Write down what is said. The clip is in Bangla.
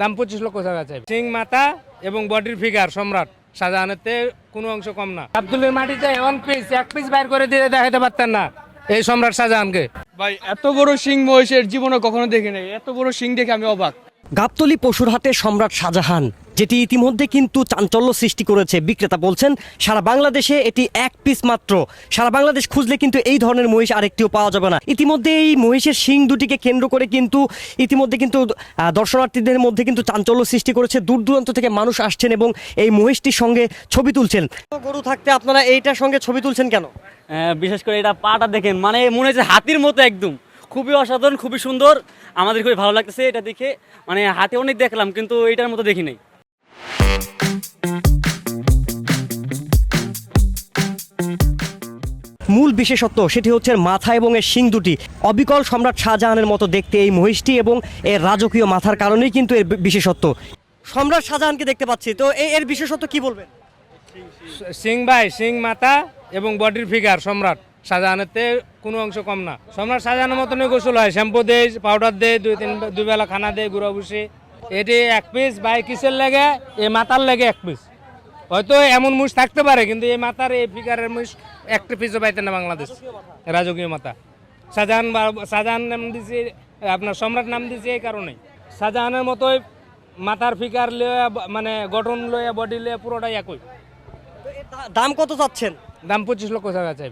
দাম 25 লক্ষ টাকা চাই। সিং মাথা এবং বডির ফিগার সম্রাট শাহজাহানেতে কোনো অংশ কম না। আব্দুলের মাটিতে এক পিস বাইর করে দিয়ে দেখাতে পারতেন না এই সম্রাট শাহজাহানকে। ভাই এত বড় সিং মহিষের জীবনে কখনো দেখি নাই, এত বড় সিং দেখে আমি অবাক। গাবতলী পশুর হাটে সম্রাট শাহজাহান, যেটি ইতিমধ্যে কিন্তু চাঞ্চল্য সৃষ্টি করেছে। বিক্রেতা বলছেন সারা বাংলাদেশে এটি এক পিস মাত্র, সারা বাংলাদেশ খুঁজলে কিন্তু এই ধরনের মহিষ আরেকটিও পাওয়া যাবে না। ইতিমধ্যে এই মহিষের শিং দুটিকে কেন্দ্র করে কিন্তু ইতিমধ্যে কিন্তু দর্শনার্থীদের মধ্যে কিন্তু চাঞ্চল্য সৃষ্টি করেছে। দূর দূরান্ত থেকে মানুষ আসছেন এবং এই মহিষটির সঙ্গে ছবি তুলছেন। গরু থাকতে আপনারা এইটার সঙ্গে ছবি তুলছেন কেন? বিশেষ করে এটা পাটা দেখেন, মানে মনে হচ্ছে হাতির মতো একদম, খুবই অসাধারণ, খুবই সুন্দর। আমাদের খুবই ভালো লাগতেছে এটা দেখে। মানে হাতে অনেক দেখলাম কিন্তু এটার মতো দেখি নাই। মূল বিশেষত্ব সেটি হচ্ছে মাথা এবং এর শিং দুটি। অবিকল সম্রাট শাহজাহানের মতো দেখতে এই মহিষটি এবং এর রাজকীয় মাথার কারণেই কিন্তু এর বিশেষত্ব। সম্রাট শাহজাহানকে দেখতে পাচ্ছি, তো এর বিশেষত্ব কি বলবেন? সিং ভাই, সিং মাথা এবং বডির ফিগার সম্রাট শাহজাহানেতে কোনো অংশ কম না। সম্রাট শাহজাহানের মতনই গোসল হয়, শ্যাম্পু দেয়, পাউডার দেয়, দুই বেলা খানা দেয়, গুঁড়া ভুসি। এটি এক পিস ভাই কিসের লেগে? এই মাথার লেগে এক পিস। হয়তো এমন মুষ থাকতে পারে কিন্তু এই মাথার এই ফিগারের মুষ একটা পিসও পাইতে না বাংলাদেশ। রাজকীয় মাথা শাহজাহান নাম দিয়েছে, আপনার সম্রাট নাম দিয়েছে এই কারণেই। শাহজাহানের মতোই মাথার ফিগার লইয়া, মানে গঠন লইয়া, বডি লইয়া পুরোটাই একই। দাম কত চাচ্ছেন? দাম 25 লক্ষ টাকা চাই।